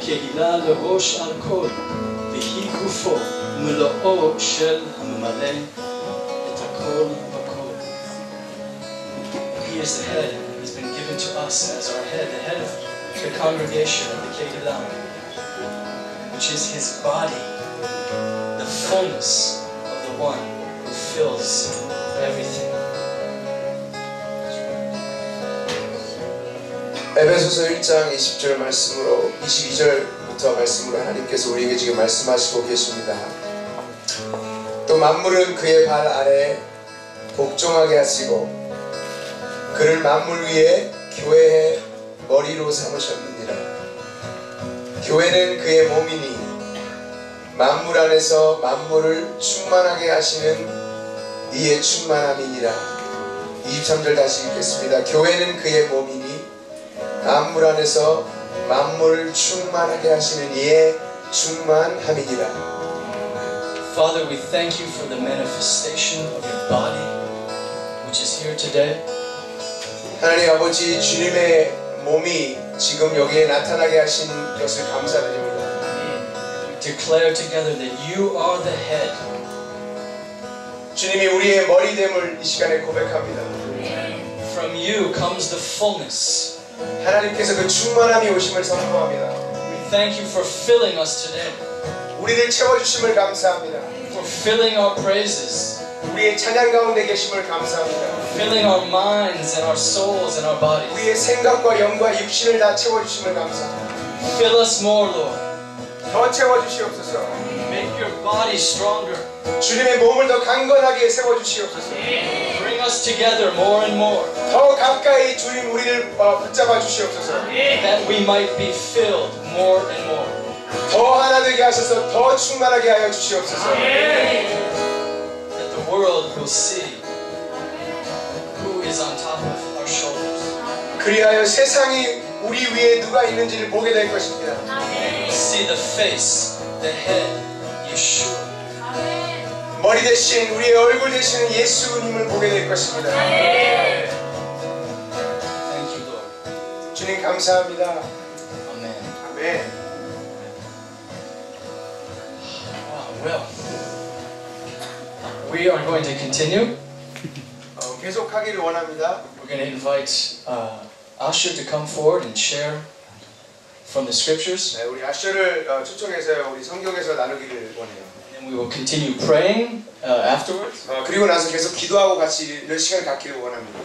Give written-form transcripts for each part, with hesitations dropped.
כהילה לראש על כל, והיא גופו מלואו של הממלא את הכל בכל. He is the head, and he's been given to us as our head, the head of the congregation of the Kehillah, which is his body, the fullness of the one who fills everything. 에베소서 1장 20절 말씀으로 22절부터 말씀으로 하나님께서 우리에게 지금 말씀하시고 계십니다. 또 만물은 그의 발 아래 복종하게 하시고 그를 만물 위에 교회의 머리로 삼으셨느니라. 교회는 그의 몸이니 만물 안에서 만물을 충만하게 하시는 이의 충만함이니라. 23절 다시 읽겠습니다. 교회는 그의 몸이니 만물 안에서 만물을 충만하게 하시는 이의 충만함이니라. Father, we thank you for the manifestation of your body, which is here today. 하나님 아버지, 주님의 몸이 지금 여기에 나타나게 하신 것을 감사드립니다. We declare together that you are the head. 주님이 우리의 머리됨을 이 시간에 고백합니다. From you comes the fullness. 하나님께서 그 충만함이 오심을 선포합니다. We thank you for filling us today. 우리를 채워주심을 감사합니다. For filling our praises. 우리의 찬양 가운데 계심을 감사합니다. Filling our minds and our souls and our bodies. 우리의 생각과 영과 육신을 다 채워주심을 감사합니다. Fill us more, Lord. 더 채워주시옵소서. Make your body stronger. 주님의 몸을 더 강건하게 세워주시옵소서. Bring us together more and more. 더 가까이 주님 우리를 붙잡아 주시옵소서. That we might be filled more and more. 더 하나 되게 하셔서 더 충만하게 하여 주시옵소서. That the world will see who is on top of our shoulders. 그리하여 세상이 우리 위에 누가 있는지를 보게 될 것입니다. See the face, the head, Yeshua. 머리 대신 우리의 얼굴 되시는 예수님을 보게 될 것입니다. Thank you, Lord. 주님 감사합니다. Amen. 아멘. Well, we are going to continue. 계속하기를 원합니다. We're going to invite Asher to come forward and share from the scriptures. 네, 우리 아셔를 초청해서 우리 성경에서 나누기를 원해요. And we will continue praying afterwards. 그리고 나서 계속 기도하고 같이 몇 시간 갖기를 원합니다.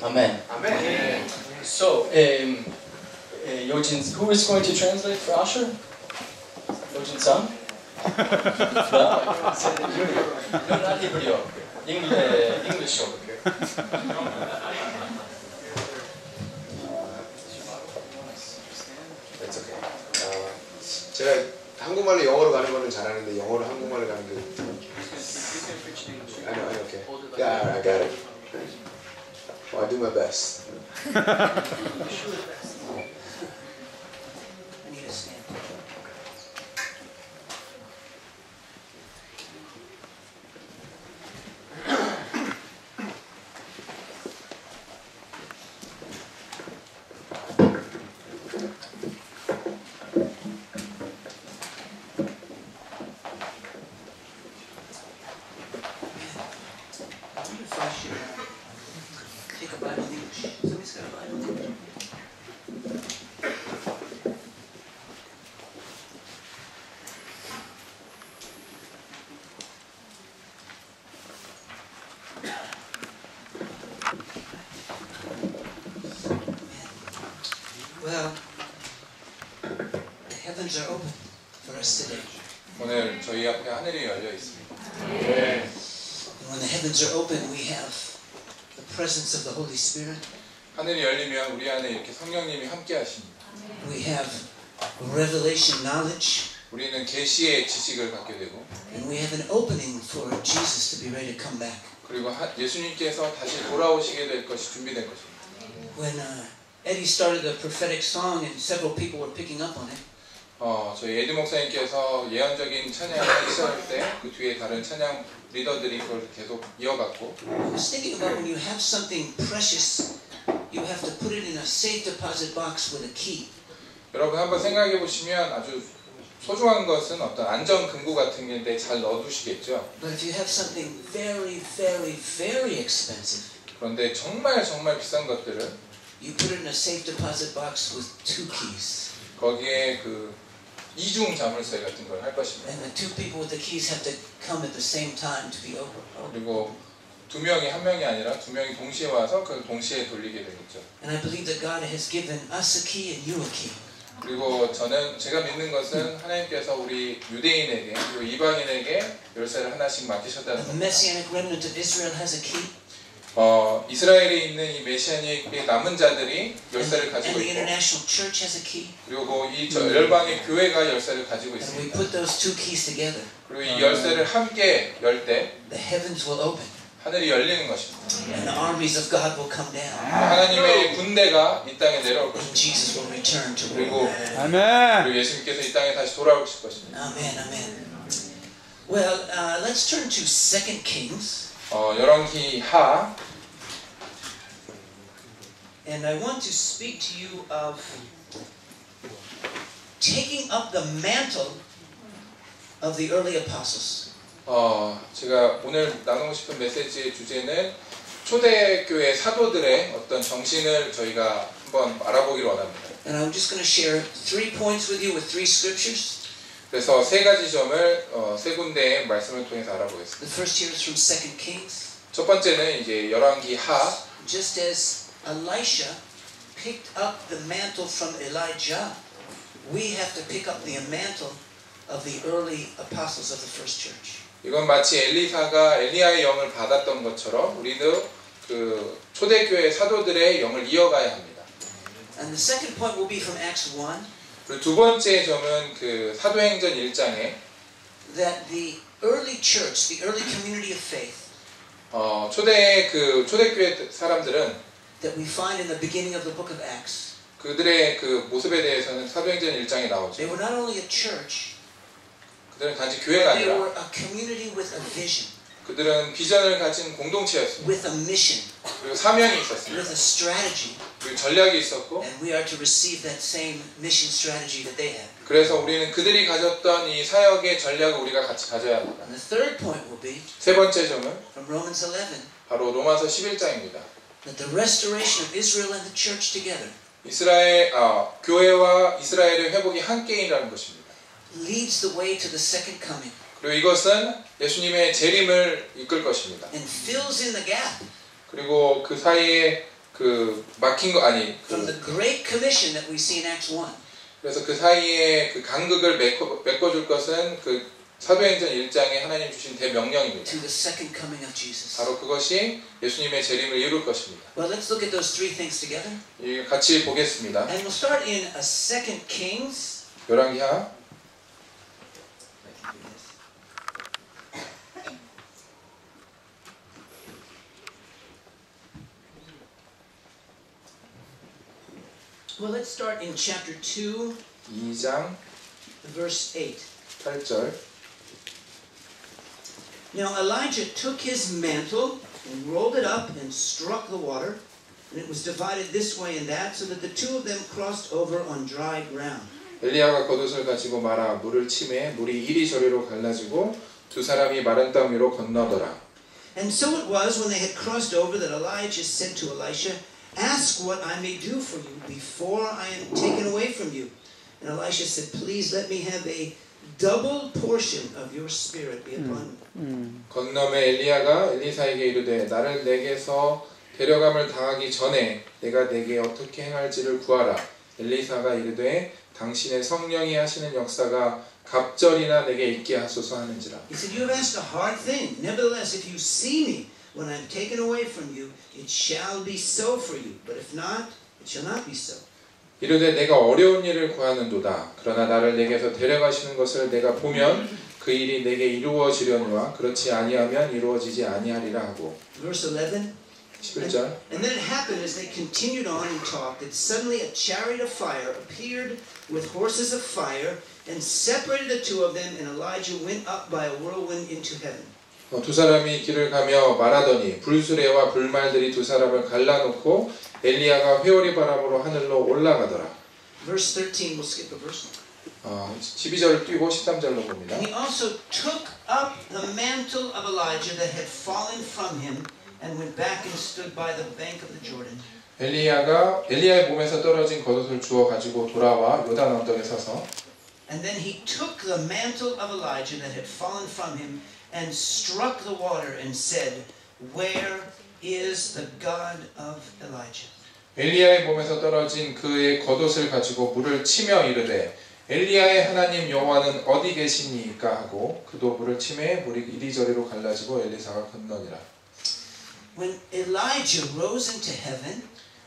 Amen. 아멘. So, Yojin, who is going to translate for Asher? Yojin-san? No, not Hebrew. English. It's okay. 제가 한국말로 영어로 가는 거는 잘하는데 영어로 한국말로 가는 게 I know, okay. Yeah, I got it. Well, I do my best. Well, the heavens are open for us today. 오늘 저희 앞에 하늘이 열려 있습니다. And when the heavens are open, we have the presence of the Holy Spirit. 하늘이 열리면 우리 안에 이렇게 성령님이 함께 하십니다. We have revelation knowledge. 우리는 계시의 지식을 갖게 되고, And we have an opening for Jesus to be ready to come back. 그리고 예수님께서 다시 돌아오시게 될 것이 준비된 것입니다. When Eddie started a prophetic song and several people were picking up on it. 저희 에드 목사님께서 예언적인 찬양을 시작할 때 그 뒤에 다른 찬양 리더들이 그걸 계속 이어갔고. I was thinking about when you have something precious, you have to put it in a safe deposit box with a key. 여러분 한번 생각해 보시면 아주 소중한 것은 어떤 안전 금고 같은 건데 잘 넣어두시겠죠. But if you have something very, very, very expensive, 그런데 정말 비싼 것들은 you put it in a safe deposit box with 2 keys. 거기에 그 이중 자물쇠 같은 걸 할 것입니다. And the 2 people with the keys have to come at the same time to be opened. 그리고 2명이 한 명이 아니라 2명이 동시에 와서 그 동시에 돌리게 되겠죠. And I believe that God has given us a key and you a key. 그리고 제가 믿는 것은 하나님께서 우리 유대인에게 그리고 이방인에게 열쇠를 하나씩 맡기셨다는 The 겁니다. Messianic remnant of Israel has a key. 이스라엘에 있는 이 메시아닉의 남은 자들이 열쇠를 가지고 And the 있고, International Church has a key. 그리고 이 열방의 교회가 열쇠를 가지고 And we 있습니다. put those 2 keys together. 그리고 이 열쇠를 함께 열 때 The heavens will open. 하늘이 열리는 것입니다. And the armies of God will come down. 하나님의 군대가 이 땅에 내려올 And 것입니다. Jesus will return to 그리고 rule. 아멘. 예수님께서 이 땅에 다시 돌아오실 것입니다. Amen, amen. Well, let's turn to 2 Kings. 열왕기 하. And I want to speak to you of taking up the mantle of the early apostles. 제가 오늘 나누고 싶은 메시지의 주제는 초대교회 사도들의 어떤 정신을 저희가 한번 알아보기를 원합니다. And I'm just going to share 3 points with you with 3 scriptures. 그래서 3가지 점을 3군데의 말씀을 통해서 알아보겠습니다. The first here is from 2 Kings. 첫 번째는 이제 열왕기 하. Just as Elisha picked up the mantle from Elijah, we have to pick up the mantle of the early apostles of the first church. 이건 마치 엘리사가 엘리야의 영을 받았던 것처럼 우리도 그 초대교회 사도들의 영을 이어가야 합니다. And the second point will be from Acts 1. 그리고 두 번째 점은 그 사도행전 1장에 That the early church, the early community of faith, 초대교회 사람들은 that we find in the beginning of the book of Acts, 그들의 그 모습에 대해서는 사도행전 1장에 나오죠. they were not only a church, 그들은 단지 교회가 they were 아니라 a community with a vision, 그들은 비전을 가진 공동체였습니다. with a mission, 그리고 사명이 있었습니다. with a strategy. 그리고 전략이 있었고, And we are to receive that same mission strategy that they had. 그래서 우리는 그들이 가졌던 이 사역의 전략을 우리가 같이 가져야 합니다. And the third point will be 세 번째 점은 from Romans 11, 바로 로마서 11장입니다. that the restoration of Israel and the church together 교회와 이스라엘의 회복이 함께인이라는 것입니다. leads the way to the second coming 그리고 이것은 예수님의 재림을 이끌 것입니다. and fills in the gap 그리고 그 사이에 그 막힌 거 from the great commission that we see in Acts 1 그래서 그 사이에 그 간극을 메꿔줄 것은 그 사도행전 1장에 하나님 주신 대명령입니다. to the second coming of Jesus. 바로 그것이 예수님의 재림을 이룰 것입니다. Well, let's look at those 3 things together. 같이 보겠습니다. And we'll start in 2 Kings. 열왕기하 Well, let's start in chapter 2, 2장 verse 8. 8절. Now Elijah took his mantle and rolled it up and struck the water, and it was divided this way and that, so that the 2 of them crossed over on dry ground. 엘리야가 겉옷을 가지고 말아 물을 치매 물이 이리저리로 갈라지고 두 사람이 마른 땅 위로 건너더라. And so it was when they had crossed over that Elijah said to Elisha, "Ask what I may do for you before I am taken away from you." And Elisha said, "Please let me have a double portion of your spirit be upon me." 건너매 엘리야가 엘리사에게 이르되 나를 내게서 데려감을 당하기 전에 내가 내게 어떻게 행할지를 구하라. 엘리사가 이르되 당신의 성령이 하시는 역사가 갑절이나 내게 있게 하소서 하는지라. He said, "You have asked a hard thing. Nevertheless, if you see me when I am taken away from you, it shall be so for you. But if not, it shall not be so." 이르되 내가 어려운 일을 구하는도다. 그러나 나를 내게서 데려가시는 것을 내가 보면 그 일이 내게 이루어지려니와 그렇지 아니하면 이루어지지 아니하리라 하고. Verse 11. 11절. And then it happened as they continued on and talked that suddenly a chariot of fire appeared with horses of fire and separated the 2 of them, and Elijah went up by a whirlwind into heaven. 두 사람이 길을 가며 말하더니 불수레와 불말들이 두 사람을 갈라놓고 엘리야가 회오리 바람으로 하늘로 올라가더라. Verse 13, we'll skip a verse. 12절을 띄고 13절로 봅니다. And he also took up the mantle of Elijah that had fallen from him and went back and stood by the bank of the Jordan. 엘리야의 몸에서 떨어진 겉옷을 주워 가지고 돌아와 요단 언덕에 서서 And then he took the mantle of Elijah that had fallen from him and struck the water and said, Where is the God of Elijah? 엘리야의 몸에서 떨어진 그의 겉옷을 가지고 물을 치며 이르되 엘리야의 하나님 여호와는 어디 계시니까 하고 그도 물을 치매 물이 이리저리로 갈라지고 엘리사가 건너니라. When Elijah rose into heaven,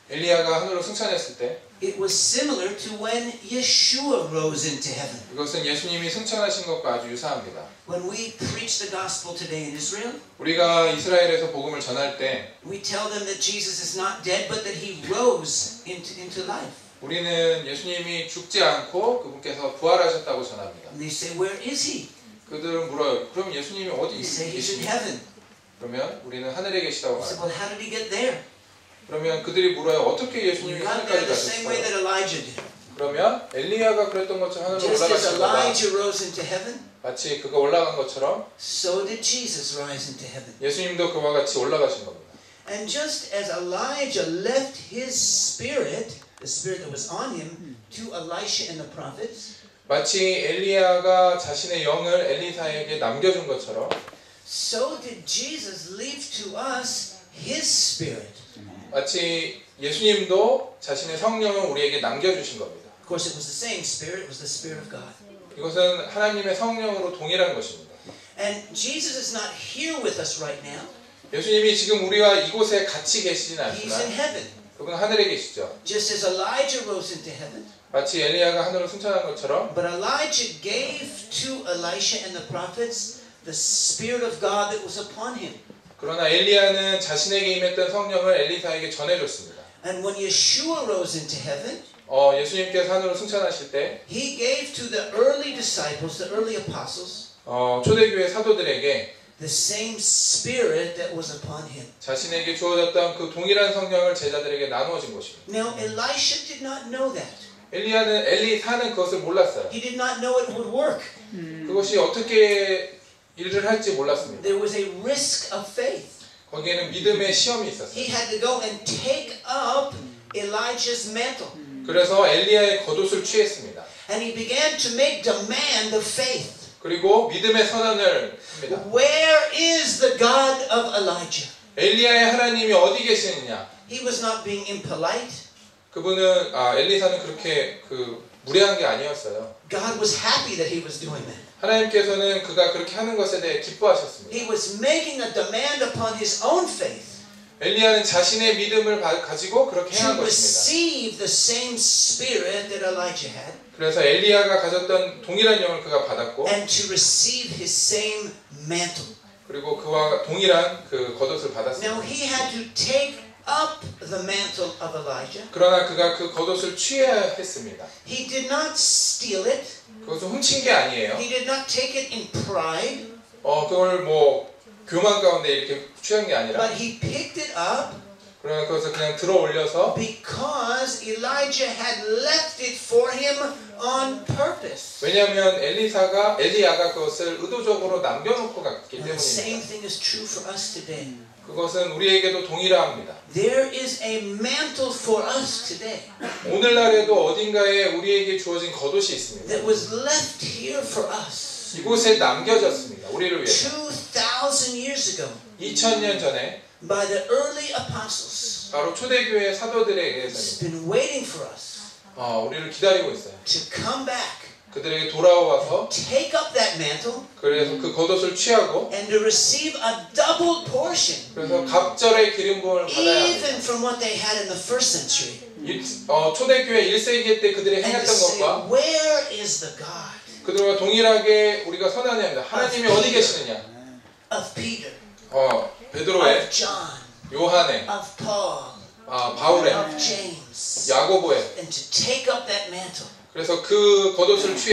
엘리야가 하늘로 승천했을 때 it was similar to when Yeshua rose into heaven. 이것은 예수님이 승천하신 것과 아주 유사합니다. When we preach the gospel today in Israel, 우리가 이스라엘에서 복음을 전할 때 we tell them that Jesus is not dead, but that he rose into life. 우리는 예수님이 죽지 않고 그분께서 부활하셨다고 전합니다. And they say, Where is he? 그들은 물어요. 그럼 예수님이 어디 They say he's in 계십니까? heaven. 그러면 우리는 하늘에 계시다고 I said, 말합니다. Well, how did he get there? 그러면 그들이 물어요. 어떻게 He 예수님이 got there 하늘까지 the same way 가셨어요? that Elijah did. 그러면 엘리야가 그랬던 것처럼 하늘로 Just as 올라가신 거다. Elijah rose into heaven, 마치 그가 올라간 것처럼 so did Jesus rise into heaven. 예수님도 그와 같이 올라가신 겁니다. And just as Elijah left his spirit, the spirit that was on him, to Elisha and the prophets, 마치 엘리야가 자신의 영을 엘리사에게 남겨준 것처럼 so did Jesus leave to us his spirit. 마치 예수님도 자신의 성령을 우리에게 남겨주신 겁니다. Of course, it was the same spirit. It was the Spirit of God. 이것은 하나님의 성령으로 동일한 것입니다. And Jesus is not here with us right now. 예수님이 지금 우리와 이곳에 같이 계시지는 He's in 않지만 heaven. 그분은 하늘에 계시죠. Just as Elijah rose into heaven, 마치 엘리야가 하늘로 승천한 것처럼 but Elijah gave to Elisha and the prophets the Spirit of God that was upon him. 그러나 엘리야는 자신에게 임했던 성령을 엘리사에게 전해줬습니다. And when Yeshua rose into heaven, 예수님께서 하늘로 승천하실 때 he gave to the early disciples, the early apostles, 초대교회 사도들에게 the same Spirit that was upon him. 자신에게 주어졌던 그 동일한 성령을 제자들에게 나누어진 것입니다. Now Elisha did not know that. 엘리사는 그것을 몰랐어요. He did not know it would work. 그것이 어떻게 일을 할지 몰랐습니다. There was a risk of faith. 거기에는 믿음의 시험이 He 있었어요. had to go and take up Elijah's mantle. 그래서 엘리야의 겉옷을 취했습니다. And he began to make demand of faith. 그리고 믿음의 선언을 합니다. Where is the God of Elijah? 엘리야의 하나님이 어디 계시느냐? He was not being impolite. 그분은 엘리사는 그렇게 무례한 게 아니었어요. God was happy that he was doing that. 하나님께서는 그가 그렇게 하는 것에 대해 기뻐하셨습니다. He was making a demand upon his own faith 엘리야는 자신의 믿음을 가지고 그렇게 행한 to 것입니다. receive the same spirit that Elijah had 그래서 엘리야가 가졌던 동일한 영을 그가 받았고 and to receive his same mantle. 그리고 그와 동일한 그 겉옷을 Now 받았습니다. he had to take up the mantle of Elijah. 그러나 그가 그 겉옷을 취해야 했습니다. He did not steal it. 그것은 훔친 게 아니에요. He did not take it in pride. 그걸 교만 가운데 이렇게 취한 게 아니라 But he picked it up 그러나 그것을 그냥 들어 올려서 because Elijah had left it for him on purpose. 왜냐하면 엘리야가 그것을 의도적으로 남겨놓고 갔기 And the same 때문입니다. thing is true for us today. 그것은 우리에게도 동일합니다. There is a mantle for us today 오늘날에도 어딘가에 우리에게 주어진 겉옷이 있습니다. that was left here for us 이곳에 남겨졌습니다. 우리를 위해서. 2,000 years ago 2000년 전에 by the early apostles. 바로 초대교회 사도들에 It's 의해서 been waiting for us 우리를 기다리고 있어요. to come back, 그들에게 돌아와서 take up that mantle, 그래서 그 겉옷을 취하고 and to receive a double portion, 그래서 갑절의 기름 부음을 받아야 합니다. even from what they had in the first century. 초대교회 1세기 때 그들이 And to 행했던 say, 것과 where is the God 그들과 동일하게 우리가 선언해야 합니다. 하나님이 어디 계시느냐? of Peter, 베드로의, of John, 요한의, of Paul, 바울의, of James, 야고보의 and to take up that mantle 그래서 그 겉옷을 취해